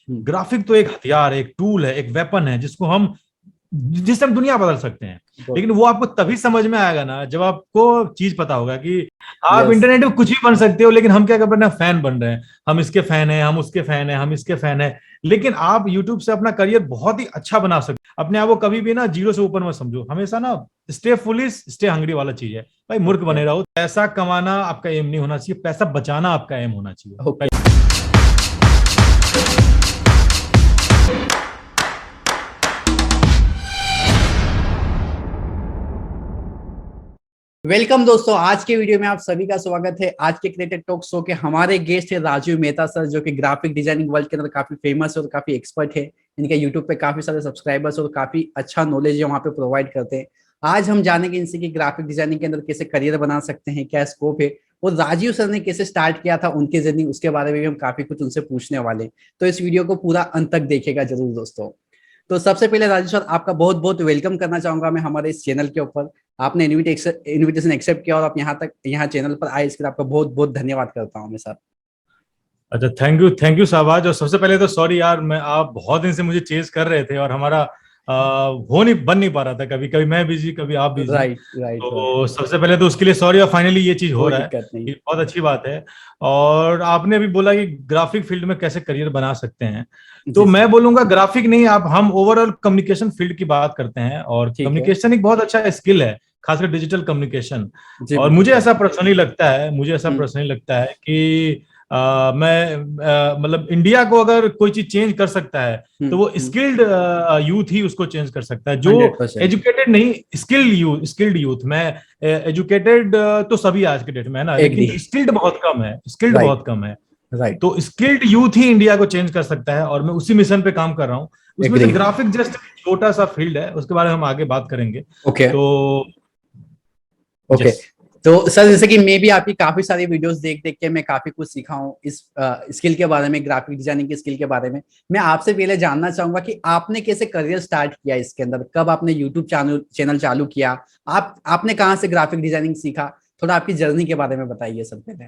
Graphic तो एक हथियार है, एक टूल है, एक वेपन है जिससे हम दुनिया बदल सकते हैं। लेकिन वो आपको तभी समझ में आएगा ना जब आपको चीज पता होगा कि आप इंटरनेट पे कुछ भी बन सकते हो, लेकिन हम क्या कर रहे हैं, फैन बन रहे हैं। हम इसके फैन हैं, हम उसके फैन हैं, हम इसके फैन हैं। लेकिन आप यूट्यूब से अपना करियर बहुत ही अच्छा बना सकते हैं। अपने आप को कभी भी ना जीरो से ऊपर मत समझो, हमेशा ना स्टे फुलिश स्टे हंग्री वाला चीज है भाई। मूर्ख बने रहो। पैसा कमाना आपका एम नहीं होना चाहिए, पैसा बचाना आपका एम होना चाहिए। वेलकम दोस्तों, आज के वीडियो में आप सभी का स्वागत है। आज के क्रिएटेड टॉक शो के हमारे गेस्ट है राजीव मेहता सर, जो कि ग्राफिक डिजाइनिंग वर्ल्ड के अंदर काफी फेमस है और काफी एक्सपर्ट है। इनके यूट्यूब पे काफी सारे सब्सक्राइबर्स और काफी अच्छा नॉलेज है वहाँ पे प्रोवाइड करते हैं। आज हम जानेंगे इनसे कि ग्राफिक डिजाइनिंग के अंदर कैसे करियर बना सकते हैं, क्या स्कोप है, और राजीव सर ने कैसे स्टार्ट किया था उनकी जर्नी, उसके बारे में भी हम काफी कुछ उनसे पूछने वाले। तो इस वीडियो को पूरा अंत तक देखेगा जरूर दोस्तों। तो सबसे पहले राजीव सर, आपका बहुत बहुत वेलकम करना चाहूंगा मैं हमारे इस चैनल के ऊपर। आपने इनविटेशन एक्सेप्ट किया और आप यहाँ चैनल पर आए, इसके लिए आपका बहुत बहुत धन्यवाद करता हूँ मैं सर। अच्छा, थैंक यू शाहबाज। और सबसे पहले तो सॉरी यार, मैं आप बहुत दिन से मुझे चेज कर रहे थे और हमारा बन नहीं पा रहा था। कभी कभी मैं बिजी, कभी आप बिजी। राइट तो सबसे पहले तो उसके लिए सॉरी, और फाइनली ये चीज हो कोई रहा है, दिक्कत नहीं। ये बहुत अच्छी बात है। और आपने अभी बोला कि ग्राफिक फील्ड में कैसे करियर बना सकते हैं, तो मैं बोलूंगा ग्राफिक नहीं, आप हम ओवरऑल कम्युनिकेशन फील्ड की बात करते हैं। और कम्युनिकेशन एक बहुत अच्छा स्किल है, खासकर डिजिटल कम्युनिकेशन। और मुझे ऐसा पर्सनली लगता है कि मतलब इंडिया को अगर कोई चीज चेंज कर सकता है तो वो स्किल्ड यूथ ही उसको चेंज कर सकता है, जो 100%। एजुकेटेड नहीं, स्किल्ड यूथ। मैं एजुकेटेड तो सभी आज के डेट में है ना, लेकिन स्किल्ड बहुत कम है। राइट। तो स्किल्ड यूथ ही इंडिया को चेंज कर सकता है, और मैं उसी मिशन पे काम कर रहा हूँ। उसमें से ग्राफिक जस्ट छोटा सा फील्ड है, उसके बारे में हम आगे बात करेंगे। ओके। तो सर, जैसे कि मैं भी आपकी काफी सारी वीडियोस देख देख के मैं काफी कुछ सीखा हूँ इस स्किल के बारे में, ग्राफिक डिजाइनिंग की स्किल के बारे में। मैं आपसे पहले जानना चाहूंगा कि आपने कैसे करियर स्टार्ट किया इसके अंदर, कब आपने यूट्यूब चैनल चालू किया, आपने कहाँ से ग्राफिक डिजाइनिंग सीखा, थोड़ा आपकी जर्नी के बारे में बताइए सर पहले।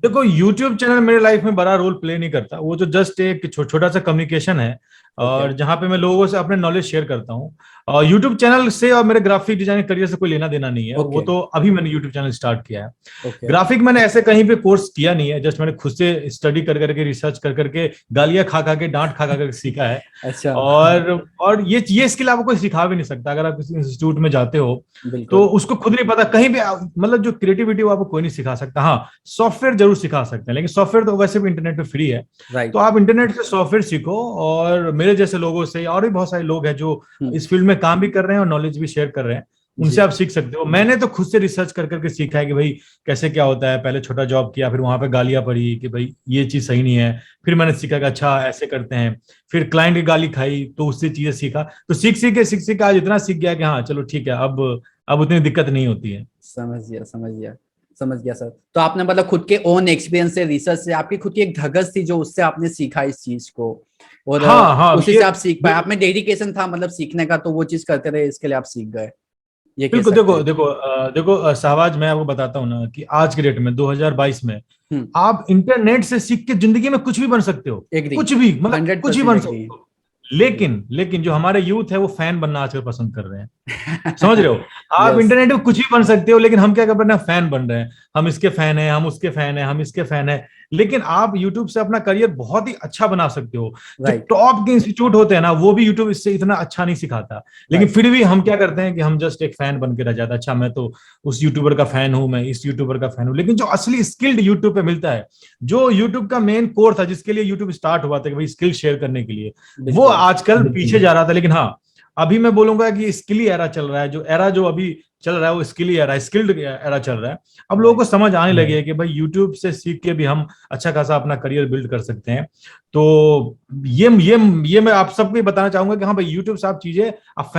देखो, YouTube चैनल मेरे लाइफ में बड़ा रोल प्ले नहीं करता, वो जो जस्ट एक छोटा सा कम्युनिकेशन है, और जहाँ पे मैं लोगों से अपने नॉलेज शेयर करता हूँ। और YouTube चैनल से और मेरे ग्राफिक डिजाइनिंग करियर से कोई लेना देना नहीं है। वो तो अभी मैंने YouTube चैनल स्टार्ट किया है। ग्राफिक मैंने ऐसे कहीं पे कोर्स किया नहीं है, जस्ट मैंने खुद से स्टडी कर करके, रिसर्च कर करके, गालियां खा खा के, डांट खा खा करके सीखा है। अच्छा। और ये स्किल आपको कोई सिखा भी नहीं सकता। अगर आप किसी इंस्टीट्यूट में जाते हो तो उसको खुद नहीं पता, कहीं भी मतलब जो क्रिएटिविटी वो आपको कोई नहीं सिखा सकता। हाँ, सॉफ्टवेयर जरूर सिखा सकते हैं, लेकिन सॉफ्टवेयर तो वैसे भी इंटरनेट पे फ्री है। तो आप इंटरनेट से सॉफ्टवेयर सीखो, और मेरे जैसे लोगों से, और भी बहुत सारे लोग हैं जो इस फील्ड में काम भी कर रहे हैं और नॉलेज भी शेयर कर रहे हैं, उनसे आप सीख सकते हो। मैंने तो खुद से रिसर्च कर करके सीखा है कि भाई कैसे क्या होता है। पहले छोटा जॉब किया, फिर वहां पे गालियां पड़ी कि भाई ये चीज सही नहीं है। फिर मैंने सीखा कि अच्छा ऐसे करते हैं। फिर क्लाइंट की गाली खाई तो उससे चीजें सीखा। तो सीख के आज इतना सीख गया कि हाँ चलो ठीक है, अब उतनी दिक्कत नहीं होती है। समझ गया सर। तो आपने मतलब खुद के ओन एक्सपीरियंस से, रिसर्च से, आपकी खुद की एक धगस थी जो उससे आपने सीखा इस चीज को, और हाँ, उसी से आप सीख पाए। आप में डेडिकेशन था मतलब सीखने का, तो वो चीज करते रहे, इसके लिए आप सीख गए, ये कह बिल्कुल। सकते हैं। देखो शाहबाज, मैं आपको बताता हूँ ना कि आज के डेट में 2022 में आप इंटरनेट से सीख के जिंदगी में कुछ भी बन सकते हो। कुछ भी, मतलब कुछ भी बन सकते हो। लेकिन जो हमारे यूथ है वो फैन बनना आजकल पसंद कर रहे हैं। समझ रहे हो? आप इंटरनेट पे कुछ भी बन सकते हो, लेकिन हम क्या कर रहे हैं, फैन बन रहे हैं। हम इसके फैन हैं, हम उसके फैन हैं, हम इसके फैन हैं। लेकिन आप YouTube से अपना करियर बहुत ही अच्छा बना सकते हो। जो टॉप के इंस्टीट्यूट होते हैं ना, वो भी YouTube इससे इतना अच्छा नहीं सिखाता। लेकिन फिर भी हम क्या करते हैं कि हम जस्ट एक फैन बन के रह जाता है। अच्छा, मैं तो उस यूट्यूबर का फैन हूं, मैं इस यूट्यूबर का फैन हूं। लेकिन जो असली स्किल्ड यूट्यूब पे मिलता है, जो यूट्यूब का मेन कोर था, जिसके लिए यूट्यूब स्टार्ट हुआ था कि भाई स्किल शेयर करने के लिए, वो आजकल पीछे जा रहा था। लेकिन हाँ, अभी मैं बोलूंगा कि स्किल ही एरा चल रहा है। जो अभी चल रहा है वो स्किल ही एरा, स्किल्ड एरा चल रहा है। अब लोगों को समझ आने लगी है कि भाई यूट्यूब से सीख के भी हम अच्छा खासा अपना करियर बिल्ड कर सकते हैं। तो ये मैं आप सबको बताना चाहूंगा कि हाँ भाई, यूट्यूब से आप चीजें, आप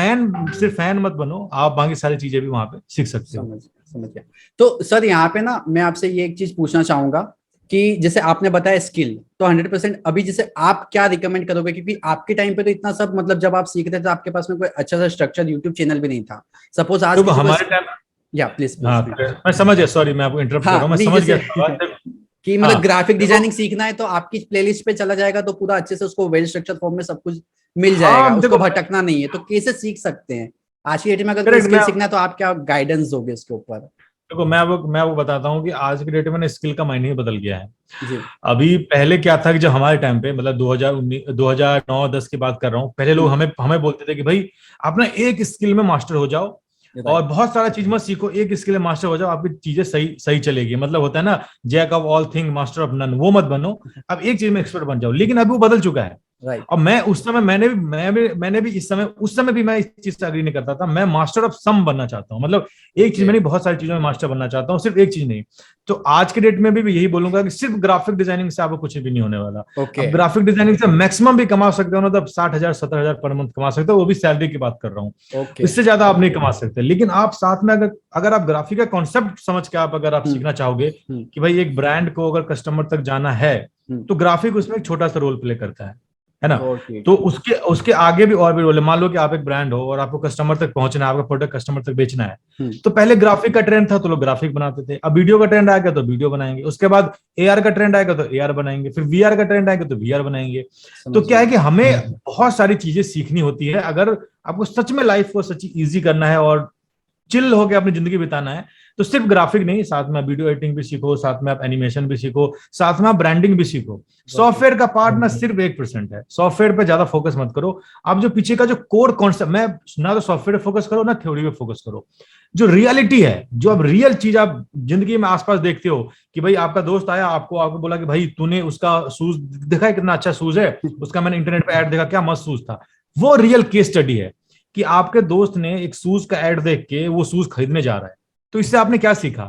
सिर्फ फैन मत बनो, आप बाकी सारी चीजें भी वहां पे सीख सकते हो। समझ गया। तो सर यहाँ पे ना मैं आपसे ये एक चीज पूछना चाहूंगा कि जैसे आपने बताया स्किल, तो 100% अभी जैसे आप क्या रिकमेंड करोगे, क्योंकि आपके टाइम पे तो इतना सब, मतलब जब आप सीख रहे थे आपके पास में कोई अच्छा सा स्ट्रक्चर यूट्यूब चैनल भी नहीं था। सपोज आज हमारे टाइम, या प्लीज हाँ मैं समझ गया, सॉरी मैं आपको इंटरप्ट कर रहा हूँ, मैं समझ गया। कि मतलब ग्राफिक डिजाइनिंग सीखना है तो आपकी प्लेलिस्ट पे चला जाएगा तो पूरा अच्छे से उसको वेल स्ट्रक्चर्ड फॉर्म में सब कुछ मिल जाएगा, उसको भटकना नहीं है। तो कैसे सीख सकते हैं आज की डेट में, अगर कोई स्किल सीखना है तो आप क्या गाइडेंस दोगे इसके ऊपर? देखो मैं वो बताता हूँ कि आज की डेट में ना स्किल का मायने ही बदल गया है जी। अभी पहले क्या था कि जब हमारे टाइम पे मतलब 2019 2009-10 की बात कर रहा हूँ, पहले लोग हमें बोलते थे कि भाई आप ना एक स्किल में मास्टर हो जाओ और बहुत सारा चीज मत सीखो, एक स्किल में मास्टर हो जाओ, आपकी चीजें सही चलेगी। मतलब होता है ना jack of all thing master of none, वो मत बनो, अब एक चीज में एक्सपर्ट बन जाओ। लेकिन अभी वो बदल चुका है। और मैं उस समय मैंने भी उस समय भी मैं इस चीज से अग्री नहीं करता था। मैं मास्टर ऑफ सम बनना चाहता हूँ, मतलब एक चीज में नहीं, बहुत सारी चीजों में मास्टर बनना चाहता हूँ, सिर्फ एक चीज नहीं। तो आज के डेट में भी यही बोलूंगा कि सिर्फ ग्राफिक डिजाइनिंग से आपको कुछ भी नहीं होने वाला। अब ग्राफिक डिजाइनिंग से मैक्सिमम भी कमा सकते हो ना, तब 60,000 70,000 पर मंथ कमा सकते हो, वो भी सैलरी की बात कर रहा हूँ। इससे ज्यादा आप नहीं कमा सकते। लेकिन आप साथ में अगर आप ग्राफिक का कॉन्सेप्ट समझ के अगर आप सीखना चाहोगे कि भाई एक ब्रांड को अगर कस्टमर तक जाना है तो ग्राफिक उसमें एक छोटा सा रोल प्ले करता है ना। तो उसके आगे भी और भी रोल है। मान लो कि आप एक ब्रांड हो और आपको कस्टमर तक पहुंचना है, आपका प्रोडक्ट कस्टमर तक बेचना है, तो पहले ग्राफिक का ट्रेंड था तो लोग ग्राफिक बनाते थे। अब वीडियो का ट्रेंड आएगा तो वीडियो बनाएंगे, उसके बाद एआर का ट्रेंड आएगा तो एआर बनाएंगे, फिर वीआर का ट्रेंड आएगा तो वीआर बनाएंगे। तो क्या है कि हमें बहुत सारी चीजें सीखनी होती है अगर आपको सच में लाइफ को सच इजी करना है और चिल होकर अपनी जिंदगी बिताना है। तो सिर्फ ग्राफिक नहीं, साथ में वीडियो एडिटिंग भी सीखो, साथ में आप एनिमेशन भी सीखो, साथ में आप ब्रांडिंग भी सीखो। सॉफ्टवेयर का पार्ट ना सिर्फ 1% है, सॉफ्टवेयर पे ज्यादा फोकस मत करो। आप जो पीछे का जो कोर कॉन्सेप्ट, मैं ना तो सॉफ्टवेयर पे फोकस करो ना थ्योरी पे फोकस करो। जो रियलिटी है, जो अब रियल चीज आप जिंदगी में आसपास देखते हो कि भाई आपका दोस्त आया, आपको बोला कि भाई तूने उसका शूज देखा है, कितना अच्छा शूज है उसका, मैंने इंटरनेट पे ऐड देखा, क्या मस्त शूज था। वो रियल केस स्टडी है कि आपके दोस्त ने एक शूज का ऐड देख के वो शूज खरीदने जा रहा है। तो इससे आपने क्या सीखा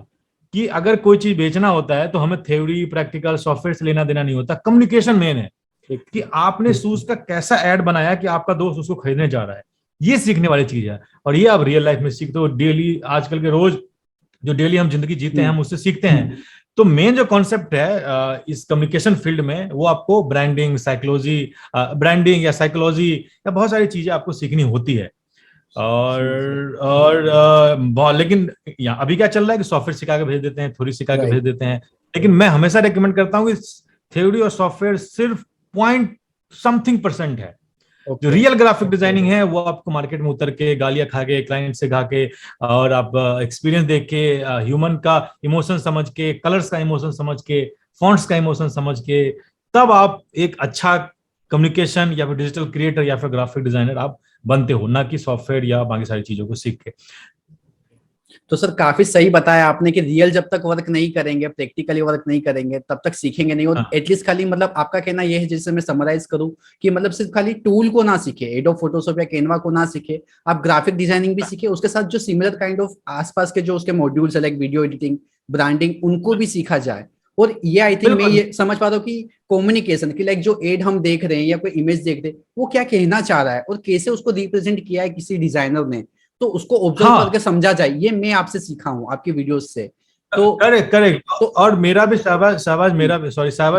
कि अगर कोई चीज बेचना होता है तो हमें थ्योरी प्रैक्टिकल सॉफ्टवेयर से लेना देना नहीं होता, कम्युनिकेशन मेन है कि आपने शूज का कैसा ऐड बनाया कि आपका दोस्त उसको खरीदने जा रहा है। ये सीखने वाली चीज है और ये आप रियल लाइफ में सीखते हो डेली। आजकल के रोज जो डेली हम जिंदगी जीते हैं हम उससे सीखते हैं। तो मेन जो कॉन्सेप्ट है इस कम्युनिकेशन फील्ड में वो आपको ब्रांडिंग या साइकोलॉजी या बहुत सारी चीजें आपको सीखनी होती है। लेकिन अभी क्या चल रहा है कि सॉफ्टवेयर सिखा के भेज देते हैं, थ्योरी सिखा के भेज देते हैं। लेकिन मैं हमेशा रेकमेंड करता हूँ कि थ्योरी और सॉफ्टवेयर सिर्फ पॉइंट समथिंग % है। जो रियल ग्राफिक डिजाइनिंग है वो आपको मार्केट में उतर के गालियां खा के, क्लाइंट से खा के, और आप एक्सपीरियंस देख के, ह्यूमन का इमोशन समझ के, कलर्स का इमोशन समझ के, फॉन्ट्स का इमोशन समझ के, तब आप एक अच्छा कम्युनिकेशन या फिर डिजिटल क्रिएटर या फिर ग्राफिक डिजाइनर आप बनते हो, ना कि सॉफ्टवेयर या बाकी सारी चीजों को सीख के। तो सर काफी सही बताया आपने कि रियल जब तक वर्क नहीं करेंगे, प्रैक्टिकली वर्क नहीं करेंगे, तब तक सीखेंगे नहीं। और एटलीस्ट खाली मतलब आपका कहना यह है, जैसे मैं समराइज करूं, कि मतलब सिर्फ खाली टूल को ना सीखे, एडोब फोटोशॉप या कैनवा को ना सीखे, आप ग्राफिक डिजाइनिंग भी सीखे, उसके साथ जो सिमिलर काइंड ऑफ आसपास के जो उसके मॉड्यूल्स है लाइक वीडियो एडिटिंग, ब्रांडिंग, उनको भी सीखा जाए। और ये आई थिंक मैं ये समझ पा रहा हूँ कि कम्युनिकेशन की लाइक जो एड हम देख रहे हैं या कोई इमेज देख रहे हैं वो क्या कहना चाह रहा है और कैसे उसको रिप्रेजेंट किया है किसी डिजाइनर ने, तो उसको ऑब्जर्व करके समझा जाए। ये मैं आपसे सीखा हूँ आपकी वीडियोस से। तो करेक्ट। तो और मेरा भी शाहबाज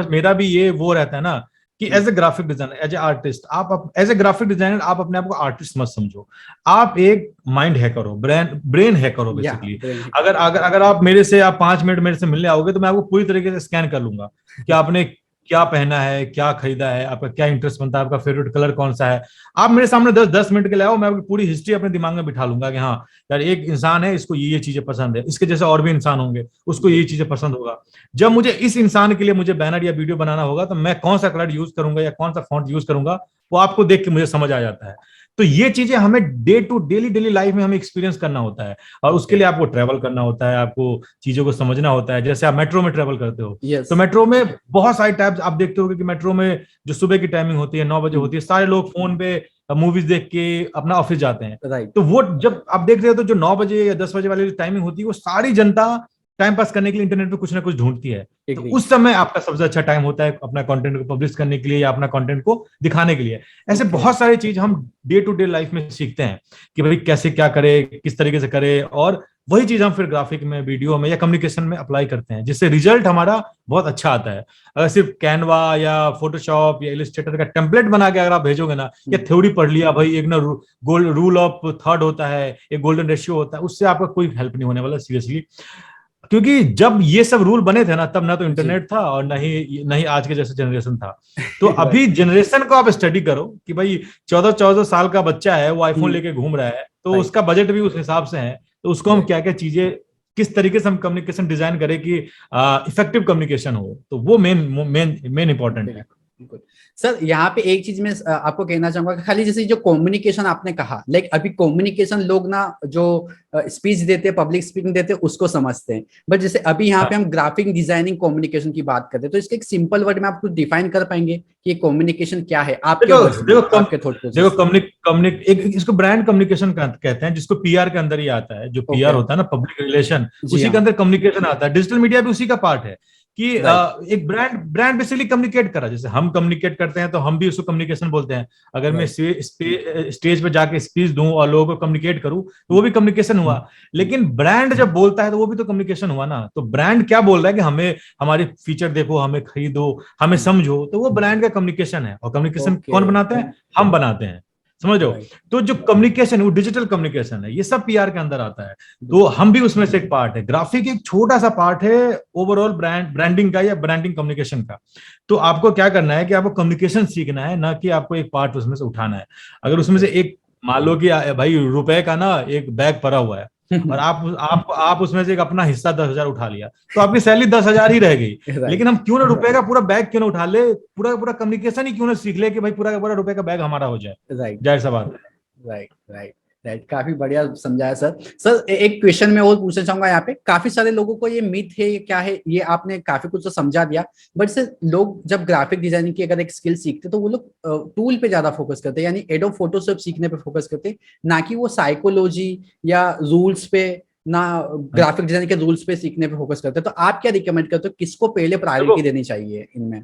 मेरा भी ये वो रहता है ना कि as a graphic designer, as a artist, आप एज ए ग्राफिक डिजाइनर आप अपने आप को आर्टिस्ट मत समझो। आप एक माइंड हैकर हो, ब्रेन हैकर हो बेसिकली। अगर आप मेरे से, आप 5 मिनट मेरे से मिलने आओगे तो मैं आपको पूरी तरीके से स्कैन कर लूंगा कि आपने क्या पहना है, क्या खरीदा है, आपका क्या इंटरेस्ट बनता है, आपका फेवरेट कलर कौन सा है। आप मेरे सामने 10 मिनट के लिए आओ, मैं आपकी पूरी हिस्ट्री अपने दिमाग में बिठा लूंगा कि हाँ यार एक इंसान है, इसको ये चीजें पसंद है, इसके जैसे और भी इंसान होंगे, उसको ये चीजें पसंद होगा। जब मुझे इस इंसान के लिए मुझे बैनर या वीडियो बनाना होगा तो मैं कौन सा कलर यूज करूंगा या कौन सा फॉन्ट यूज करूंगा, वो आपको देख के मुझे समझ आ जाता है। तो ये चीजें हमें डेली लाइफ में हमें एक्सपीरियंस करना होता है और उसके लिए आपको ट्रैवल करना होता है, आपको चीजों को समझना होता है। जैसे आप मेट्रो में ट्रैवल करते हो तो मेट्रो में बहुत सारे टाइप्स आप देखते होगे कि मेट्रो में जो सुबह की टाइमिंग होती है 9 बजे होती है, सारे लोग फोन पे मूवीज देख के अपना ऑफिस जाते हैं। तो वो जब आप देख रहे हो तो जो 9 बजे या 10 बजे वाली टाइमिंग होती है वो सारी जनता टाइम पास करने के लिए इंटरनेट पे कुछ ना कुछ ढूंढती है। तो उस समय आपका सबसे अच्छा टाइम होता है अपना कंटेंट को पब्लिश करने के लिए या अपना कंटेंट को दिखाने के लिए। ऐसे बहुत सारी चीज हम डे टू डे लाइफ में सीखते हैं कि भाई कैसे क्या करे, किस तरीके से करे, और वही चीज हम फिर ग्राफिक में, वीडियो में या कम्युनिकेशन में अप्लाई करते हैं, जिससे रिजल्ट हमारा बहुत अच्छा आता है। अगर सिर्फ कैनवा या फोटोशॉप या इलस्ट्रेटर का टेम्पलेट बना के अगर आप भेजोगे ना, या थ्योरी पढ़ लिया भाई, एक ना रूल ऑफ थर्ड होता है, एक गोल्डन रेशियो होता है, उससे आपका कोई हेल्प नहीं होने वाला सीरियसली। क्योंकि जब ये सब रूल बने थे ना, तब ना तो इंटरनेट था और नहीं आज के जैसे जनरेशन था। तो अभी जनरेशन को आप स्टडी करो कि भाई 14 साल का बच्चा है, वो आईफोन लेके घूम रहा है, तो उसका बजट भी उस हिसाब से है। तो उसको हम क्या क्या चीजें, किस तरीके से हम कम्युनिकेशन डिजाइन करें कि इफेक्टिव कम्युनिकेशन हो, तो वो मेन इंपॉर्टेंट है। सर यहाँ पे एक चीज मैं आपको कहना चाहूंगा कि खाली जैसे जो कम्युनिकेशन आपने कहा, लाइक अभी कम्युनिकेशन लोग ना जो स्पीच देते हैं, पब्लिक स्पीकिंग देते हैं, उसको समझते हैं, बट जैसे अभी यहाँ पे हम ग्राफिक डिजाइनिंग कम्युनिकेशन की बात करते हैं, तो इसके एक सिंपल वर्ड में आप कुछ डिफाइन कर पाएंगे कि कम्युनिकेशन क्या है इसको ब्रांड कम्युनिकेशन कहते हैं, जिसको पीआर के अंदर ही आता है। जो पीआर होता है ना, पब्लिक रिलेशन, उसी के अंदर कम्युनिकेशन आता है। डिजिटल मीडिया भी उसी का पार्ट है कि एक ब्रांड बेसिकली कम्युनिकेट करा। जैसे हम कम्युनिकेट करते हैं तो हम भी उसको कम्युनिकेशन बोलते हैं। अगर मैं स्टेज पे जाके स्पीच दूं और लोगों को कम्युनिकेट करूं, तो वो भी कम्युनिकेशन हुआ। लेकिन ब्रांड जब बोलता है तो वो भी तो कम्युनिकेशन हुआ ना। तो ब्रांड क्या बोल रहा है कि हमें हमारे फीचर देखो, हमें खरीदो, हमें समझो, तो वो ब्रांड का कम्युनिकेशन है। और कम्युनिकेशन कौन बनाते हैं? हम बनाते हैं, समझ लो। तो जो कम्युनिकेशन, वो डिजिटल कम्युनिकेशन है, ये सब पीआर के अंदर आता है। तो हम भी उसमें से एक पार्ट है। ग्राफिक एक छोटा सा पार्ट है ओवरऑल ब्रांडिंग का या ब्रांडिंग कम्युनिकेशन का। तो आपको क्या करना है कि आपको कम्युनिकेशन सीखना है, ना कि आपको एक पार्ट उसमें से उठाना है। अगर उसमें से एक, मान लो कि भाई रुपए का ना एक बैग भरा हुआ है और आप उसमें से एक अपना हिस्सा 10,000 उठा लिया, तो आपकी सैलरी 10,000 ही रह गई। लेकिन हम क्यों ना रुपए का पूरा बैग क्यों ना उठा ले, पूरा कम्युनिकेशन ही क्यों ना सीख ले कि भाई पूरा का पूरा रुपए का बैग हमारा हो जाए। जाहिर सा बात है। राइट। काफी बढ़िया समझाया सर। सर एक क्वेश्चन मैं और पूछना चाहूंगा यहाँ पे, काफी सारे लोगों को ये मिथ है, ये क्या है, ये आपने काफी कुछ तो समझा दिया, बट सर लोग जब ग्राफिक डिजाइनिंग की अगर एक स्किल सीखते तो वो लोग टूल पे ज्यादा फोकस करते हैं, यानी एडोब फोटोशॉप सीखने पे फोकस करते हैं, ना कि वो साइकोलॉजी या रूल्स पे, ना ग्राफिक डिजाइनिंग के रूल्स पे सीखने पे फोकस करते हैं। तो आप क्या रिकमेंड करते हो, किसको पहले प्रायोरिटी देनी चाहिए इनमें?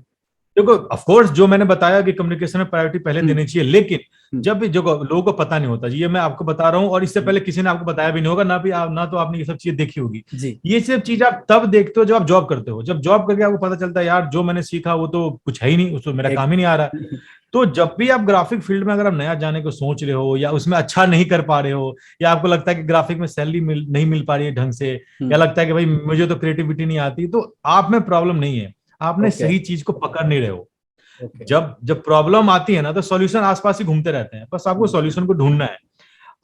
देखो, ऑफ कोर्स जो मैंने बताया कि कम्युनिकेशन में प्रायोरिटी पहले देनी चाहिए, लेकिन जब भी जो लोगों को पता नहीं होता, ये मैं आपको बता रहा हूँ, और इससे पहले किसी ने आपको बताया भी नहीं होगा, ना तो आपने ये सब चीजें देखी होगी। ये सब चीज आप तब देखते हो जब आप जॉब करते हो। जब जॉब करके आपको पता चलता है यार जो मैंने सीखा वो तो कुछ है ही नहीं, उसको मेरा काम ही नहीं आ रहा। तो जब भी आप ग्राफिक फील्ड में अगर आप नया जाने को सोच रहे हो, या उसमें अच्छा नहीं कर पा रहे हो, या आपको लगता है कि ग्राफिक में सैलरी नहीं मिल पा रही है ढंग से, या लगता है कि भाई मुझे तो क्रिएटिविटी नहीं आती, तो आप में प्रॉब्लम नहीं है, आपने सही चीज को पकड़ नहीं रहे हो। जब प्रॉब्लम आती है ना, तो सॉल्यूशन आसपास ही घूमते रहते हैं, बस आपको सॉल्यूशन को ढूंढना है।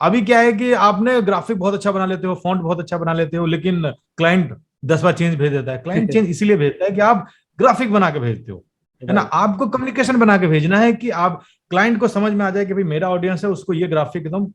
अभी क्या है कि आपने ग्राफिक बहुत अच्छा बना लेते हो, फॉन्ट बहुत अच्छा बना लेते हो, लेकिन क्लाइंट 10 बार चेंज भेज देता है। क्लाइंट चेंज इसीलिए भेजता है कि आप ग्राफिक बना के भेजते हो, है ना। आपको कम्युनिकेशन बना के भेजना है कि आप क्लाइंट को समझ में आ जाए कि भाई मेरा ऑडियंस है, उसको ये ग्राफिक एकदम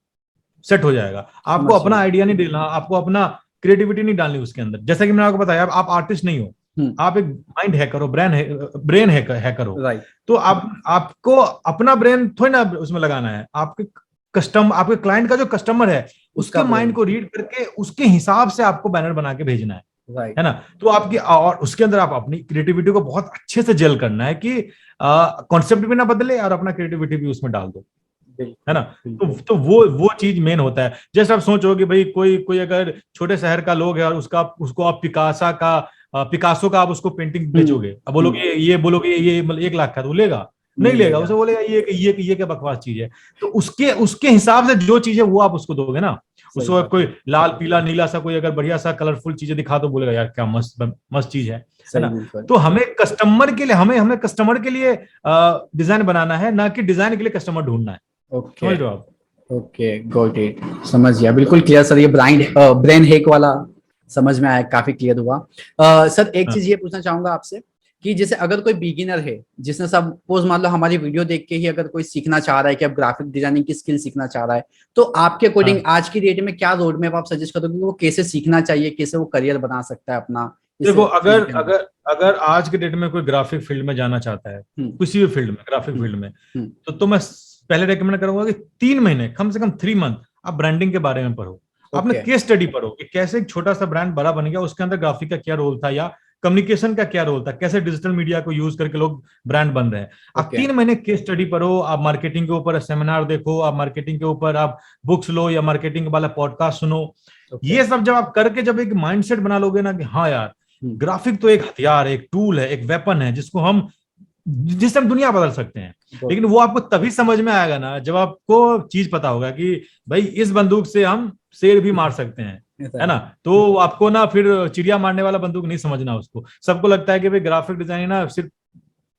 सेट हो जाएगा। आपको अपना आइडिया नहीं डालना, आपको अपना क्रिएटिविटी नहीं डालनी उसके अंदर। जैसा कि मैंने आपको बताया, आप आर्टिस्ट नहीं हो, आप एक माइंड हैकर हो, ब्रेन हैकर हो। तो आपको अपना ब्रेन थोड़ी ना उसमें लगाना है। आपके क्लाइंट का जो कस्टमर है, उसके माइंड को रीड करके उसके हिसाब से आपको बैनर बना के भेजना है ना। तो आपकी, और उसके अंदर आप अपनी क्रिएटिविटी को बहुत अच्छे से जेल करना है कि कॉन्सेप्ट भी ना बदले और अपना क्रिएटिविटी भी उसमें डाल दो, है ना। तो वो चीज मेन होता है। जैसे आप सोचो कि भाई कोई अगर छोटे शहर का लोग है और उसको आप पिकासो का आप उसको पेंटिंग बेचोगे, अब बोलोगे ये मतलब 1 लाख का, तो लेगा नहीं लेगा, उसे बोलेगा ये क्या बकवास चीज है। तो उसके हिसाब से जो चीज है वो आप उसको दोगे ना। उसको कोई लाल पीला नीला सा कोई अगर बढ़िया सा कलरफुल चीजें दिखा, तो बोलेगा यार क्या मस्त चीज है ना। तो हमें कस्टमर के लिए हमें कस्टमर के लिए डिजाइन बनाना है, ना कि डिजाइन के लिए कस्टमर ढूंढना है। समझ लो आप? ओके, गॉट इट, समझ गया, बिल्कुल क्लियर सर। ये ब्रेन हैक वाला समझ में आया, काफी क्लियर हुआ। सर एक चीज ये पूछना चाहूंगा आपसे कि जैसे अगर कोई बिगिनर है, जिसने सपोज मान लो हमारी वीडियो देख के ही अगर कोई सीखना चाह रहा है कि अब ग्राफिक डिजाइनिंग की स्किल सीखना चाह रहा है, तो आपके अकॉर्डिंग आज की डेट में क्या रोड मैप आप सजेस्ट करोगे, वो कैसे सीखना चाहिए, कैसे वो करियर बना सकता है अपना? देखो, अगर आज के डेट में कोई ग्राफिक फील्ड में जाना चाहता है, किसी भी फील्ड में, ग्राफिक फील्ड में, तो मैं पहले रेकमेंड करूंगा कि 3 महीने, कम से कम 3 मंथ आप ब्रांडिंग के बारे में पढ़ो। आपने केस स्टडी पढ़ो कि कैसे एक छोटा सा ब्रांड बड़ा बन गया, उसके अंदर ग्राफिक का क्या रोल था, या कम्युनिकेशन का क्या रोल था, कैसे डिजिटल मीडिया को यूज करके लोग ब्रांड बन रहे हैं। आप 3 महीने केस स्टडी पढ़ो, आप मार्केटिंग के ऊपर सेमिनार देखो, आप मार्केटिंग के ऊपर आप बुक्स लो, या मार्केटिंग वाला पॉडकास्ट सुनो। ये सब जब आप करके जब एक माइंडसेट बना लोगे ना कि हाँ यार, ग्राफिक तो एक हथियार है, एक टूल है, एक वेपन है, जिससे हम दुनिया बदल सकते हैं। लेकिन वो आपको तभी समझ में आएगा ना जब आपको चीज पता होगा कि भाई इस बंदूक से हम शेर भी मार सकते हैं, है ना। तो आपको ना फिर चिड़िया मारने वाला बंदूक नहीं समझना उसको। सबको लगता है कि भाई ग्राफिक डिजाइनिंग ना सिर्फ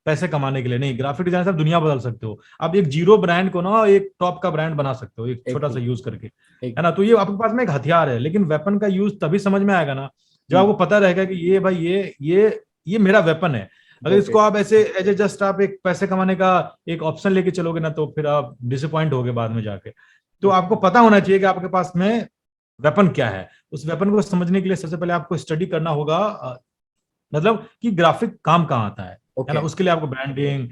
पैसे कमाने के लिए नहीं, ग्राफिक डिजाइन से आप दुनिया बदल सकते हो। आप एक जीरो ब्रांड को ना एक टॉप का ब्रांड बना सकते हो, एक छोटा सा यूज करके, है ना। तो ये आपके पास में एक हथियार है, लेकिन वेपन का यूज तभी समझ में आएगा ना जब आपको पता रहेगा कि ये भाई ये मेरा वेपन है। अगर इसको आप ऐसे एज ए जस्ट आप एक पैसे कमाने का एक ऑप्शन लेके चलोगे ना, तो फिर आप डिसअपॉइंट होगे बाद में जाके। तो आपको पता होना चाहिए कि आपके पास में वेपन क्या है। उस वेपन को समझने के लिए सबसे पहले आपको स्टडी करना होगा, मतलब कि ग्राफिक काम कहाँ आता है ना। उसके लिए आपको branding,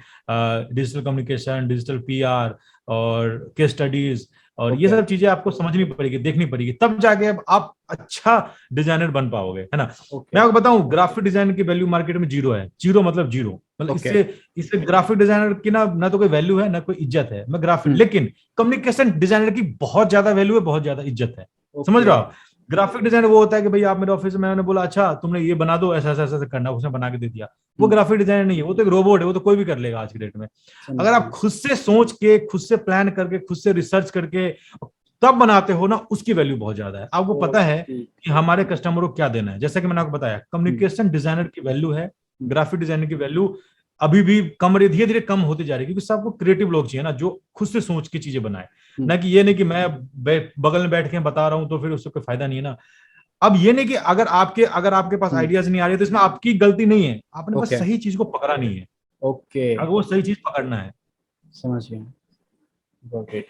digital communication, digital PR और केस स्टडीज और ये सब चीजें आपको समझनी पड़ेगी, देखनी पड़ेगी, तब जाके आप अच्छा डिजाइनर बन पाओगे, है ना। मैं आपको बताऊं, ग्राफिक डिजाइन की वैल्यू मार्केट में जीरो है। जीरो मतलब जीरो, मतलब इससे ग्राफिक डिजाइनर की ना तो कोई वैल्यू है ना कोई इज्जत है। मैं ग्राफिक लेकिन कम्युनिकेशन डिजाइनर की बहुत ज्यादा वैल्यू है, बहुत ज्यादा इज्जत है। समझ रहे हो आप। ग्राफिक डिजाइनर वो होता है कि भाई आप मेरे ऑफिस में, मैंने बोला अच्छा तुमने ये बना दो, ऐसा ऐसा ऐसा करना, उसने बना के दे दिया। वो ग्राफिक डिजाइनर नहीं है, वो तो एक रोबोट है, वो तो कोई भी कर लेगा आज की डेट में। अगर आप खुद से सोच के, खुद से प्लान करके, खुद से रिसर्च करके तब बनाते हो ना, उसकी वैल्यू बहुत ज्यादा है। आपको पता है कि हमारे कस्टमर को क्या देना है। जैसे कि मैंने आपको बताया, कम्युनिकेशन डिजाइनर की वैल्यू है, ग्राफिक डिजाइनर की वैल्यू अभी भी कम, धीरे धीरे कम होती जा रही है, क्योंकि सबको क्रिएटिव लोग चाहिए ना, जो खुद से सोच के चीजें बनाए, ना कि ये नहीं कि मैं बगल में बैठ के बता रहा हूं तो फिर उससे कोई फायदा नहीं है ना। अब ये नहीं कि अगर आपके पास आइडियाज नहीं आ रही तो इसमें आपकी गलती नहीं है, आपने बस सही चीज को पकड़ा नहीं है। अगर वो सही चीज पकड़ना है। समझ गया।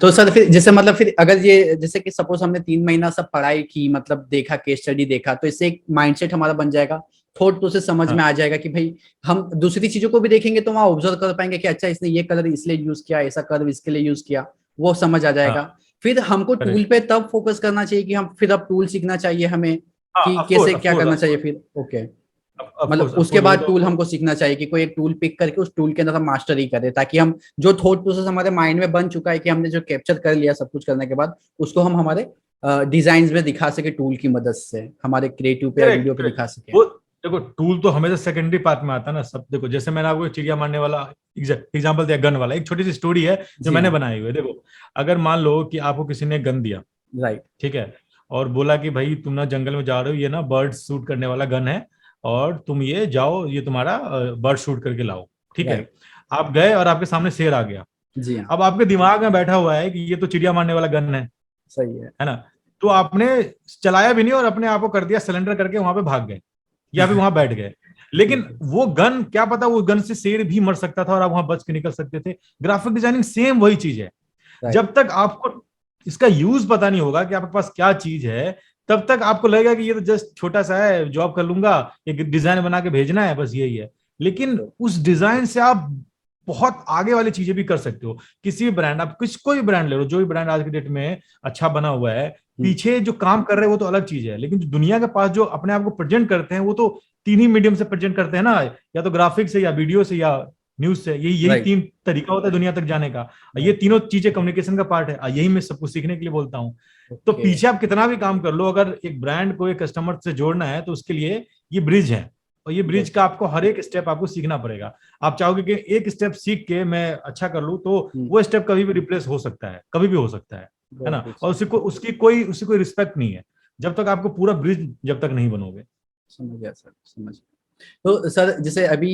तो सर फिर जैसे मतलब फिर अगर ये जैसे कि सपोज हमने 3 महीना सब पढ़ाई की, मतलब देखा, केस स्टडी देखा, तो इससे एक माइंडसेट हमारा बन जाएगा, थॉट तो से समझ में आ जाएगा कि भाई हम दूसरी चीजों को भी देखेंगे तो वहां ऑब्जर्व कर पाएंगे कि अच्छा इसने ये कलर इसलिए यूज किया, ऐसा कर्व इसके लिए यूज किया, वो समझ आ जाएगा। फिर हमको टूल पे तब फोकस करना चाहिए कि हम फिर अब टूल सीखना चाहिए हमें कि कैसे क्या करना चाहिए फिर। मतलब उसके बाद टूल हमको सीखना चाहिए कि कोई एक टूल पिक करके उस टूल के अंदर हम मास्टरी करें, ताकि हम जो थॉट प्रोसेस हमारे माइंड में बन चुका है कि हमने जो कैप्चर कर लिया सब कुछ करने के बाद, उसको हम हमारे डिजाइन में दिखा सके, टूल की मदद से हमारे क्रिएटिव पे वीडियो पे दिखा सके। देखो टूल तो हमेशा सेकेंडरी पार्ट में आता है ना सब। देखो जैसे मैंने आपको चिड़िया मारने वाला एग्जांपल दिया, गन वाला, एक छोटी सी स्टोरी है जो मैंने बनाई हुई है। देखो अगर मान लो कि आपको किसी ने गन दिया, राइट, ठीक है, और बोला कि भाई तुम ना जंगल में जा रहे हो, ये ना बर्ड शूट करने वाला गन है, और तुम ये जाओ, ये तुम्हारा बर्ड शूट करके लाओ, ठीक है। आप गए और आपके सामने शेर आ गया। जी हाँ। अब आपके दिमाग में बैठा हुआ है कि ये तो चिड़िया मारने वाला गन है, सही है ना। तो आपने चलाया भी नहीं और अपने आप को कर दिया सिलेंडर करके वहां पे भाग गए या फिर वहां बैठ गए। लेकिन वो गन, क्या पता वो गन से शेर भी मर सकता था और आप वहां बच के निकल सकते थे। ग्राफिक डिजाइनिंग सेम वही चीज है। जब तक आपको इसका यूज पता नहीं होगा कि आपके पास क्या चीज है, तब तक आपको लगेगा कि ये तो जस्ट छोटा सा है, जॉब कर लूंगा, एक डिजाइन बना के भेजना है, बस यही है। लेकिन उस डिजाइन से आप बहुत आगे वाली चीजें भी कर सकते हो। किसी भी ब्रांड, आप कोई भी ब्रांड ले लो, जो भी ब्रांड आज के डेट में अच्छा बना हुआ है, पीछे जो काम कर रहे हैं वो तो अलग चीज है, लेकिन जो दुनिया के पास जो अपने आप को प्रेजेंट करते हैं वो तो तीन ही मीडियम से प्रेजेंट करते हैं ना, या तो ग्राफिक से, या वीडियो से, या न्यूज से। यही तीन तरीका होता है दुनिया तक जाने का। ये तीनों चीजें कम्युनिकेशन का पार्ट है। यही मैं सबको सीखने के लिए बोलता हूँ। तो पीछे आप कितना भी काम कर लो, अगर एक ब्रांड को एक कस्टमर से जोड़ना है तो उसके लिए ये ब्रिज है, और ये ब्रिज का आपको हर एक स्टेप आपको सीखना पड़ेगा। आप चाहोगे कि एक स्टेप सीख के मैं अच्छा कर लूं, तो वो स्टेप कभी भी रिप्लेस हो सकता है, कभी भी हो सकता है ना। और उसकी कोई रिस्पेक्ट नहीं है जब तक आपको पूरा ब्रिज जब तक नहीं बनोगे। समझ गया सर, समझ। तो सर जैसे अभी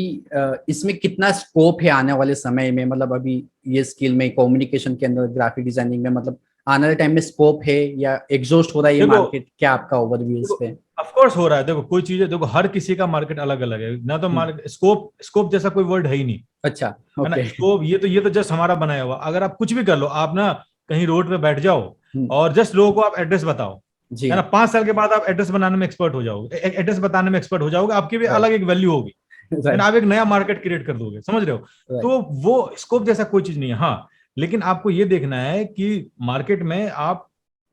इसमें कितना स्कोप है आने वाले समय में, मतलब अभी ये स्किल में, कम्युनिकेशन के अंदर, ग्राफिक डिजाइनिंग में, मतलब आने वाले टाइम में स्कोप है या एग्जॉस्ट हो रहा है ये मार्केट? क्या आपका ओवरव्यू इस पे? ऑफ कोर्स हो रहा है। देखो कोई चीज है, देखो हर किसी का मार्केट अलग अलग है ना। तो मार्केट स्कोप जैसा कोई वर्ड है ही नहीं। अच्छा, है ना। स्कोप ये तो जस्ट हमारा बनाया हुआ। अगर आप कुछ भी कर लो, आप ना कहीं रोड पे बैठ जाओ और जस्ट लोगों को आप एड्रेस बताओ, है ना, 5 साल के बाद आप एड्रेस बनाने में एक्सपर्ट हो जाओगे, एड्रेस बताने में एक्सपर्ट हो जाओगे, आपकी भी अलग एक वैल्यू होगी, है ना। आप एक नया मार्केट क्रिएट कर दोगे, समझ रहे हो। तो वो स्कोप जैसा कोई चीज नहीं है। हाँ, लेकिन आपको ये देखना है कि मार्केट में आप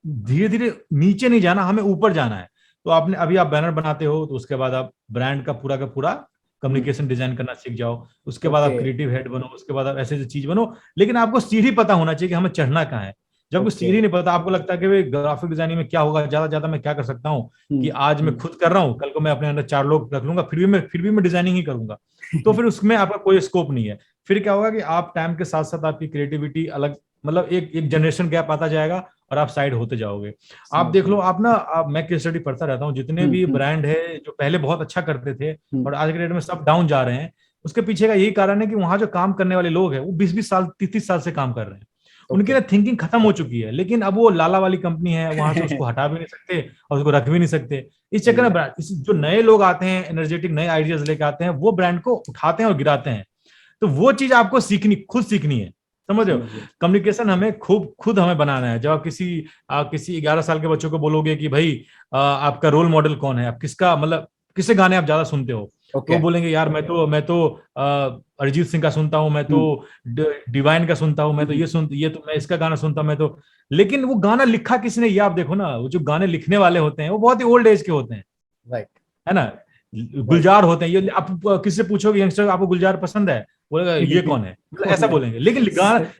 धीरे धीरे नीचे नहीं जाना, हमें ऊपर जाना है। तो आपने अभी आप बैनर बनाते हो, तो उसके बाद आप ब्रांड का पूरा कम्युनिकेशन डिजाइन करना सीख जाओ, उसके बाद आप क्रिएटिव हेड बनो, उसके बाद आप ऐसे चीज बनो। लेकिन आपको सीढ़ी पता होना चाहिए कि हमें चढ़ना कहाँ है। जब कुछ सीढ़ी नहीं पता, आपको लगता है कि ग्राफिक डिजाइनिंग में क्या होगा, ज्यादा मैं क्या कर सकता हूँ, कि आज मैं खुद कर रहा हूँ, कल को मैं अपने अंदर 4 लोग रख लूंगा, फिर भी मैं डिजाइनिंग ही करूंगा। तो फिर उसमें आपका कोई स्कोप नहीं है। फिर क्या होगा कि आप टाइम के साथ साथ आपकी क्रिएटिविटी अलग, मतलब एक जनरेशन गैप आता जाएगा, और आप साइड होते जाओगे। आप देख लो, आप ना, मैं केस स्टडी पढ़ता रहता हूँ, जितने भी ब्रांड है जो पहले बहुत अच्छा करते थे और आज के डेट में सब डाउन जा रहे हैं, उसके पीछे का यही कारण है कि वहां जो काम करने वाले लोग हैं वो 20-20 साल 30-30 साल से काम कर रहे हैं। उनकी ना थिंकिंग खत्म हो चुकी है। लेकिन अब वो लाला वाली कंपनी है, वहां से उसको हटा भी नहीं सकते और उसको रख भी नहीं सकते। इस चक्कर में ब्रांड, जो नए लोग आते हैं, एनर्जेटिक नए आइडियाज लेके आते हैं, वो ब्रांड को उठाते हैं और गिराते हैं। तो वो चीज आपको खुद सीखनी है, समझ रहे हो। कम्युनिकेशन हमें खुद हमें बनाना है। जब आप किसी 11 साल के बच्चों को बोलोगे कि भाई आपका रोल मॉडल कौन है, आप किसका मतलब किससे गाने आप ज्यादा सुनते हो, तो वो बोलेंगे यार मैं तो अरिजीत सिंह का सुनता हूँ, मैं तो डिवाइन का सुनता हूँ, मैं तो ये तो मैं इसका गाना सुनता हूँ, मैं तो। लेकिन वो गाना लिखा किसने, ये आप देखो ना। वो जो गाने लिखने वाले होते हैं वो बहुत ही ओल्ड एज के होते हैं, राइट, है ना। गुलजार होते हैं। ये आप किसी से पूछोगे यंगस्टर, आपको गुलजार पसंद है, बोलेगा ये कौन है, मतलब ऐसा बोलेंगे। लेकिन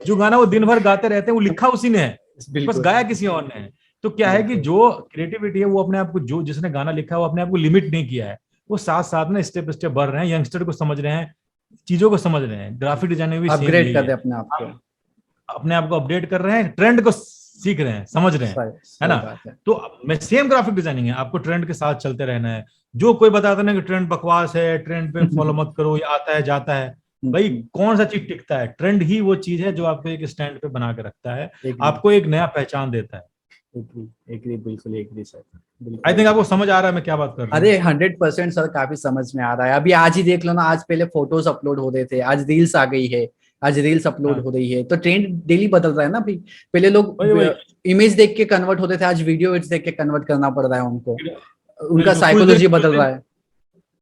जो गाना वो दिन भर गाते रहते हैं वो लिखा उसी ने है, बस गाया किसी और ने है। तो क्या है कि जो क्रिएटिविटी है वो अपने आप को, जो जिसने गाना लिखा है वो अपने आप को लिमिट नहीं किया है। वो साथ साथ में स्टेप स्टेप बढ़ रहे हैं, यंगस्टर को समझ रहे हैं, चीजों को समझ रहे हैं। ग्राफिक डिजाइनिंग भी अपग्रेड कर रहे हैं अपने आप को अपडेट कर रहे हैं, ट्रेंड को सीख रहे हैं, समझ रहे हैं, है ना। तो मैं सेम ग्राफिक डिजाइनिंग है, आपको ट्रेंड के साथ चलते रहना है। जो कोई बताता ना कि ट्रेंड बकवास है, ट्रेंड पे फॉलो मत करो, ये आता है जाता है, भाई कौन सा चीज टिकता है। ट्रेंड ही वो चीज है जो आपको एक स्टैंड पे बना के रखता है, आपको एक नया पहचान देता है। बिल्कुल एग्री सर। आई थिंक आपको समझ आ रहा है मैं क्या बात कर रहा हूँ। अरे 100% सर, काफी समझ में आ रहा है। अभी आज ही देख लो ना, आज पहले फोटोज अपलोड हो रहे थे, आज रील्स आ गई है, आज रील्स अपलोड हो रही है। तो ट्रेंड डेली बदल रहा है ना। पहले लोग इमेज देख के कन्वर्ट होते थे, आज वीडियो देख के कन्वर्ट करना पड़ रहा है उनको। उनका साइकोलॉजी बदल रहा है।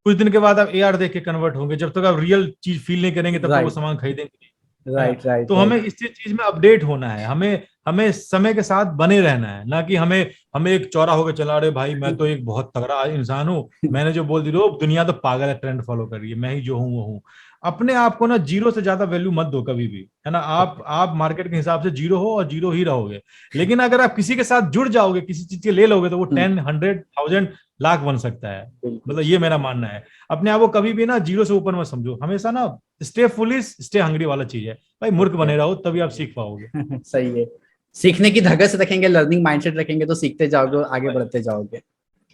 कुछ दिन के बाद आप AR देख के कन्वर्ट होंगे। जब तक आप रियल चीज फील नहीं करेंगे तब तक वो सामान खरीदेंगे। राइट। तो हमें इस चीज में अपडेट होना है, हमें समय के साथ बने रहना है, ना कि हमें एक चौरा होकर चला रहे भाई मैं तो एक बहुत तगड़ा इंसान हूँ, मैंने जो बोल दी दुनिया तो पागल है, ट्रेंड फॉलो कर रही है, मैं ही जो हूँ वो हूँ। अपने आप को ना जीरो से ज्यादा वैल्यू मत दो कभी भी, है ना। आप मार्केट के हिसाब से जीरो हो और जीरो ही रहोगे। लेकिन अगर आप किसी के साथ जुड़ जाओगे, किसी चीज के ले लोगे, तो वो 10, 100,000 लाख बन सकता है। मतलब ये मेरा मानना है। अपने आप को कभी भी ना जीरो से ऊपर मत समझो, हमेशा ना स्टे फुलिश स्टे हंग्री वाला चीज है भाई। मूर्ख बने रहो तभी आप सीख पाओगे। सही है। सीखने की धगस रखेंगे, लर्निंग माइंडसेट रखेंगे तो सीखते जाओगे, आगे बढ़ते जाओगे।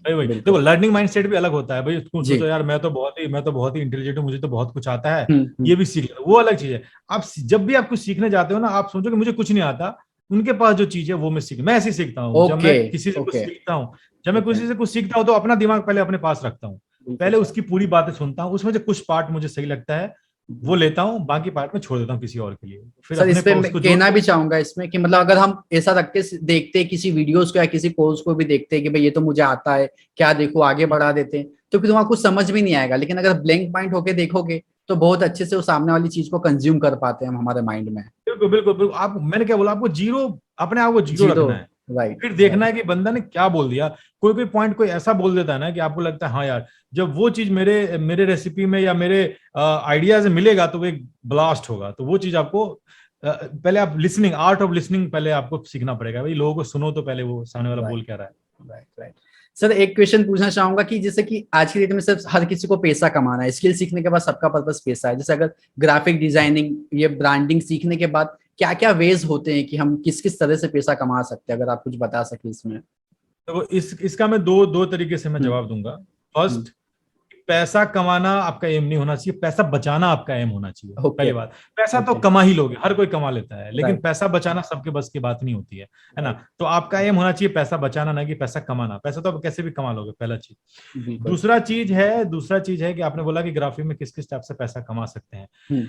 भाई देखो, लर्निंग माइंडसेट भी अलग होता है भाई। तुम सोचो यार मैं तो बहुत ही इंटेलिजेंट हूँ, मुझे तो बहुत कुछ आता है, ये भी सीख लो, वो अलग चीज है। आप जब भी आप कुछ सीखने जाते हो ना, आप सोचो कि मुझे कुछ नहीं आता, उनके पास जो चीज है वो मैं ऐसे सीखता हूँ। जब मैं किसी से कुछ सीखता हूँ, तो अपना दिमाग पहले अपने पास रखता हूँ, पहले उसकी पूरी बातें सुनता हूँ, उसमें जो कुछ पार्ट मुझे सही लगता है वो लेता हूँ, बाकी पार्ट में छोड़ देता हूँ किसी और के लिए। फिर सर, इस पे मैं कहना भी चाहूंगा इसमें कि मतलब अगर हम ऐसा रख के देखते हैं किसी वीडियोस को या किसी कोर्स को भी देखते हैं कि भाई ये तो मुझे आता है, क्या देखो, आगे बढ़ा देते हैं, तो फिर वहां कुछ समझ भी नहीं आएगा। लेकिन अगर ब्लैंक माइंड होके देखोगे तो बहुत अच्छे से उस सामने वाली चीज को कंज्यूम कर पाते हैं हम हमारे माइंड में। बिल्कुल बिल्कुल बिल्कुल। आप, मैंने क्या बोला, आपको जीरो, अपने आप को जीरो रखना है। राइट। फिर देखना है कि बंदा ने क्या बोल दिया। कोई पॉइंट कोई ऐसा बोल देता है ना कि आपको लगता है हाँ यार, जब वो चीज मेरे रेसिपी में या मेरे आइडियाज में मिलेगा तो वो एक ब्लास्ट होगा। तो वो चीज आपको पहले आप लिसनिंग, आर्ट ऑफ लिसनिंग पहले आपको सीखना पड़ेगा भाई। लोगों को सुनो तो पहले वो सामने वाला बोल क्या रहा है। राइट। सर, एक क्वेश्चन पूछना चाहूंगा कि जैसे कि आज की डेट में सिर्फ हर किसी को पैसा कमाना है, स्किल सीखने के बाद सबका पर्पस पैसा है। जैसे अगर ग्राफिक डिजाइनिंग, ये ब्रांडिंग सीखने के बाद क्या क्या वेज होते हैं कि हम किस किस तरह से पैसा कमा सकते हैं, अगर आप कुछ बता सके इसमें। तो इसका मैं दो तरीके से मैं जवाब दूंगा। फर्स्ट, पैसा कमाना आपका एम नहीं होना चाहिए, पैसा बचाना आपका एम होना चाहिए। पहली बात, पैसा तो कमा ही लोगे, हर कोई कमा लेता है, लेकिन पैसा बचाना सबके बस की बात नहीं होती है ना। तो आपका एम होना चाहिए पैसा बचाना, ना कि पैसा कमाना। पैसा तो आप कैसे भी कमा लोगे, पहला चीज। दूसरा चीज है कि आपने बोला कि ग्राफिक में किस किस टाइप से पैसा कमा सकते हैं।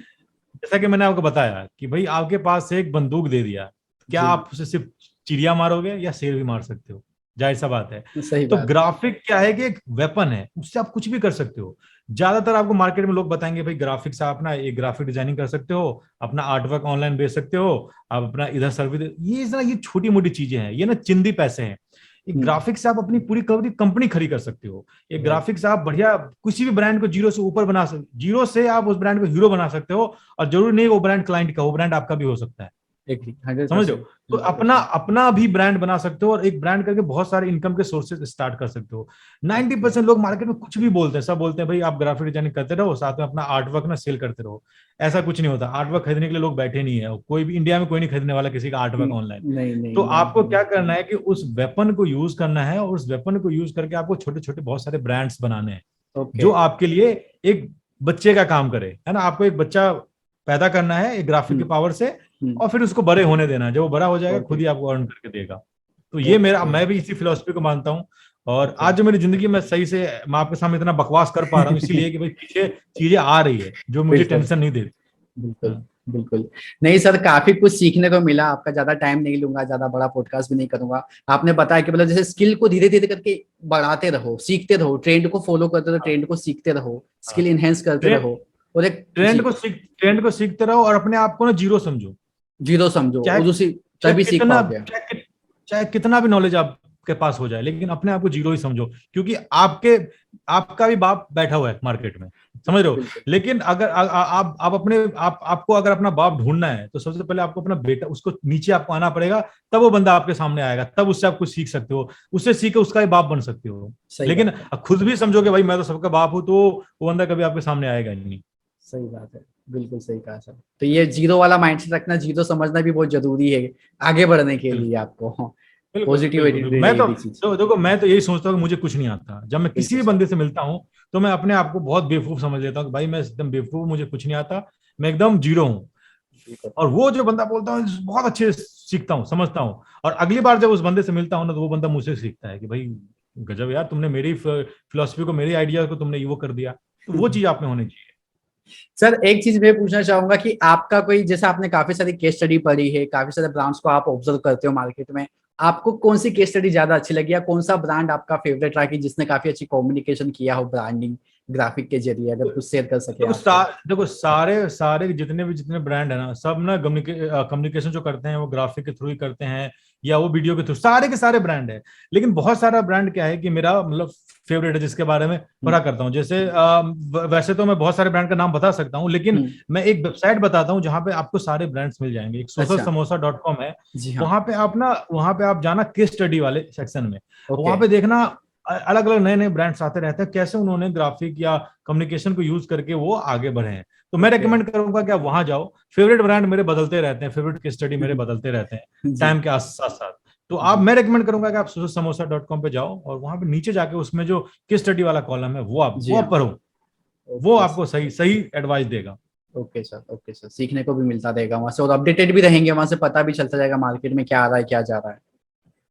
जैसा कि मैंने आपको बताया कि भाई आपके पास से एक बंदूक दे दिया, क्या आप उसे सिर्फ चिड़िया मारोगे या शेर भी मार सकते हो? जाहिर सा बात है। तो ग्राफिक क्या है कि एक वेपन है, उससे आप कुछ भी कर सकते हो। ज्यादातर आपको मार्केट में लोग बताएंगे भाई ग्राफिक से आप ना एक ग्राफिक डिजाइनिंग कर सकते हो, अपना आर्ट वर्क ऑनलाइन बेच सकते हो, आप अपना इधर सर्विस, ये छोटी मोटी चीजें हैं, ये ना चिंदी पैसे हैं। एक ग्राफिक से आप अपनी पूरी कंपनी खड़ी कर सकते हो। एक ग्राफिक से आप बढ़िया किसी भी ब्रांड को जीरो से ऊपर बना सकते, जीरो से आप उस ब्रांड को हीरो बना सकते हो। और जरूरी नहीं वो ब्रांड क्लाइंट का, वो ब्रांड आपका भी हो सकता है। समझ लो। तो अपना अपना भी ब्रांड बना सकते हो और एक ब्रांड करके बहुत सारे इनकम के सोर्सेज स्टार्ट कर सकते हो। 90% लोग मार्केट में कुछ भी बोलते हैं, सब बोलते हैं भाई आप ग्राफिक डिजाइनिंग करते रहो, साथ में अपना आर्ट वर्क ना सेल करते रहो। ऐसा कुछ नहीं होता, आर्ट वर्क खरीदने के लिए लोग बैठे नहीं है, कोई भी इंडिया में कोई नहीं खरीदने वाला किसी का आर्ट वर्क ऑनलाइन। नहीं नहीं तो नहीं, आपको क्या करना है कि उस वेपन को यूज करना है, और उस वेपन को यूज करके आपको छोटे छोटे बहुत सारे ब्रांड्स बनाने हैं जो आपके लिए एक बच्चे का काम करे, है ना। आपको एक बच्चा पैदा करना है एक ग्राफिक की पावर से, और फिर उसको बड़े होने देना है। जब वो बड़ा हो जाएगा खुद ही आपको अर्न करके देगा। तो ये मेरा, मैं भी इसी फिलॉसफी को मानता हूँ। और आज जो मेरी जिंदगी में सही से मैं आपके सामने इतना बकवास कर पा रहा हूँ इसीलिए कि भाई पीछे चीजें आ रही है जो मुझे टेंशन नहीं देती। बिल्कुल बिल्कुल। नहीं सर, काफी कुछ सीखने को मिला। आपका ज्यादा टाइम नहीं लूंगा, ज्यादा बड़ा पॉडकास्ट भी नहीं करूंगा। आपने बताया कि मतलब जैसे स्किल को धीरे धीरे करके बढ़ाते रहो, सीखते रहो, ट्रेंड को फॉलो करते रहो, ट्रेंड को सीखते रहो, स्किल इनहेंस करते रहो, और एक ट्रेंड को सीखते रहो और अपने आप को ना जीरो समझो। जीरो समझो, और उसी तभी सीख पाओगे। चाहे कितना भी नॉलेज आपके पास हो जाए, लेकिन अपने आप को जीरो ही समझो, क्योंकि आपका भी बाप बैठा हुआ है मार्केट में, समझ रहे हो। लेकिन अगर आप अपने आपको अगर अपना बाप ढूंढना है तो सबसे पहले आपको अपना बेटा, उसको नीचे आपको आना पड़ेगा, तब वो बंदा आपके सामने आएगा, तब उससे आप कुछ सीख सकते हो, उससे सीख के उसका ही बाप बन सकते हो। लेकिन खुद भी समझोगे भाई मैं तो सबका बाप हूं, तो वो बंदा कभी आपके सामने आएगा ही नहीं। सही बात है, बिल्कुल सही कहा सर। तो ये जीरो वाला माइंडसेट रखना, जीरो समझना भी बहुत जरूरी है आगे बढ़ने के लिए आपको। Positive attitude. मैं तो देखो, मैं तो यही सोचता हूँ कि मुझे कुछ नहीं आता। जब मैं किसी भी बंदे से मिलता हूँ तो मैं अपने आप को बहुत बेवकूफ समझ लेता हूँ कि भाई मैं एकदम बेवकूफ, मुझे कुछ नहीं आता, मैं एकदम जीरो हूँ। और वो जो बंदा बोलता है बहुत अच्छे सीखता हूँ, समझता हूँ, और अगली बार जब उस बंदे से मिलता हूँ ना तो वो बंदा मुझसे सीखता है कि भाई गजब यार, तुमने मेरी फिलोसफी को, मेरी आइडिया को तुमने वो कर दिया। तो वो चीज आप में होनी चाहिए। सर एक चीज मैं पूछना चाहूंगा कि आपका कोई, जैसे आपने काफी सारी केस स्टडी पढ़ी है, काफी सारे ब्रांड्स को आप ऑब्जर्व करते हो मार्केट में, आपको कौन सी केस स्टडी ज्यादा अच्छी लगी, या कौन सा ब्रांड आपका फेवरेट रहा कि जिसने काफी अच्छी कम्युनिकेशन किया हो ब्रांडिंग ग्राफिक के जरिए, अगर कुछ शेयर कर सके। देखो सारे सारे जितने ब्रांड है ना, सब ना कम्युनिकेशन जो करते हैं वो ग्राफिक के थ्रू ही करते हैं, या वो वीडियो के थ्रू, सारे के सारे ब्रांड है। लेकिन बहुत सारा ब्रांड क्या है कि मेरा मतलब फेवरेट है, जिसके बारे में पढ़ा करता हूँ। जैसे वैसे तो मैं बहुत सारे ब्रांड का नाम बता सकता हूँ, लेकिन मैं एक वेबसाइट बताता हूँ जहाँ पे आपको सारे ब्रांड्स मिल जाएंगे। एक socialsamosa.com है, वहां पे आप जाना केस स्टडी वाले सेक्शन में, वहां पे देखना अलग अलग नए नए ब्रांड्स आते रहते हैं, कैसे उन्होंने ग्राफिक या कम्युनिकेशन को यूज करके वो आगे बढ़े हैं। तो मैं रेकमेंड करूंगा कि आप वहां जाओ। फेवरेट ब्रांड मेरे बदलते रहते हैं, फेवरेट केस स्टडी मेरे बदलते रहते हैं टाइम के साथ साथ। तो मैं रेकमेंड करूंगा कि आप socialsamosa.com पे जाओ और वहां पे नीचे जाके उसमें जो केस स्टडी वाला कॉलम है वो आप पढ़ो, वो आपको सही सही एडवाइस देगा। ओके सर, सीखने को भी मिलता रहेगा वहां से, और अपडेटेड भी रहेंगे वहां से, पता भी चलता जाएगा मार्केट में क्या आ रहा है क्या जा रहा है।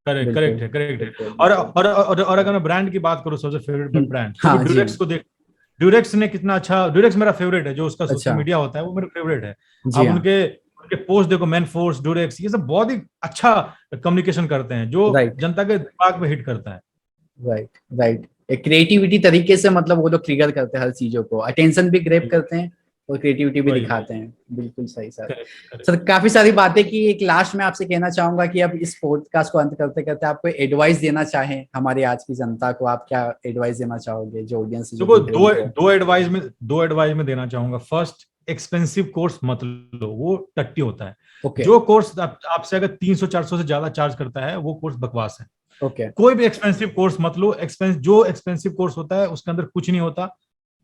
करेक्ट है। और अगर मैं ब्रांड की बात करूं, सबसे फेवरेट ब्रांड तो ड्यूरेक्स को देख। ड्यूरेक्स ने कितना अच्छा, ड्यूरेक्स मेरा फेवरेट है, जो उसका सोशल मीडिया होता है वो मेरा फेवरेट है। आप उनके पोस्ट देखो, मैन फोर्स, ड्यूरेक्स, ये सब बहुत ही अच्छा कम्युनिकेशन करते हैं जो जनता के दिमाग में हिट करता है। राइट। एक क्रिएटिविटी तरीके से, मतलब वो लोग ट्रिगर करते हैं हर चीजों को, अटेंशन भी ग्रैब करते हैं और क्रिएटिविटी भी दिखाते हैं। बिल्कुल सही सर। सर काफी सारी बातें की, एक लास्ट में आपसे कहना चाहूंगा कि अब इस पॉडकास्ट को अंत करते करते आप कोई एडवाइस देना चाहें हमारी आज की जनता को, आप क्या एडवाइस देना चाहोगे जो ऑडियंस? दो एडवाइस में देना चाहूंगा। फर्स्ट, एक्सपेंसिव कोर्स मत लो, वो टट्टी होता है। जो कोर्स आपसे अगर 300-400 से ज्यादा चार्ज करता है वो कोर्स बकवास है। कोई भी एक्सपेंसिव कोर्स मत लो। जो एक्सपेंसिव कोर्स होता है उसके अंदर कुछ नहीं होता,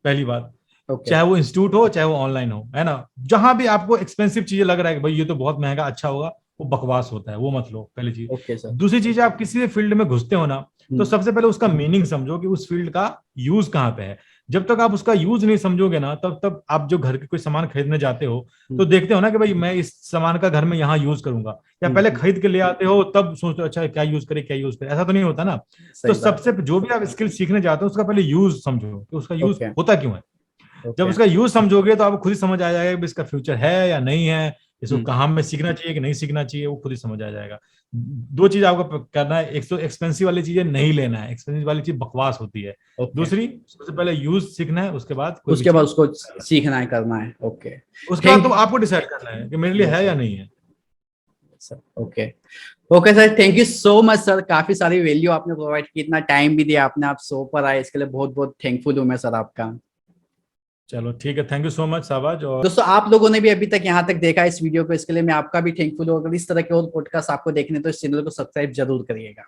पहली बात। चाहे वो इंस्टीट्यूट हो चाहे वो ऑनलाइन हो, है ना, जहां भी आपको एक्सपेंसिव चीजें लग रहा है कि भाई ये तो बहुत महंगा अच्छा होगा, वो बकवास होता है, वो मत लो, पहली चीज। दूसरी चीज, आप किसी भी फील्ड में घुसते हो ना तो सबसे पहले उसका मीनिंग समझो कि उस फील्ड का यूज कहाँ पे है। जब तक आप उसका यूज नहीं समझोगे ना, तब आप जो घर के कोई सामान खरीदने जाते हो तो देखते हो ना कि भाई मैं इस सामान का घर में यहाँ यूज करूंगा, या पहले खरीद के ले आते हो तब सोचते हो अच्छा क्या यूज करे, ऐसा तो नहीं होता ना। तो सबसे जो भी आप स्किल सीखने जाते हो उसका पहले यूज समझो कि उसका यूज होता क्यों है। जब उसका यूज समझोगे तो आपको खुद ही समझ आ जाएगा कि इसका फ्यूचर है या नहीं है, इसको कहाँ में सीखना चाहिए कि नहीं सीखना चाहिए, वो खुद ही समझ आ जाएगा। दो चीज आपको करना है, एक तो एक्सपेंसिव वाली चीजें नहीं लेना है, एक्सपेंसिव वाली चीज बकवास होती है। दूसरी, सबसे पहले यूज सीखना है, उसके बाद उसको सीखना है, करना है। उसके बाद तो आपको डिसाइड करना है कि मेरे लिए है या नहीं है। Okay sir, thank you so much sir, काफी सारी वैल्यू आपने प्रोवाइड की, इतना टाइम भी दिया आपने, आप शो पर आए, इसके लिए बहुत बहुत थैंकफुल हूँ मैं सर आपका। चलो ठीक है, thank you so much Shahbaz. और दोस्तों आप लोगों ने भी अभी तक यहाँ तक देखा इस वीडियो को, इसके लिए मैं आपका भी थैंकफुल हूँ। अगर इस तरह के और पॉडकास्ट आपको देखने तो इस चैनल को सब्सक्राइब जरूर करिएगा।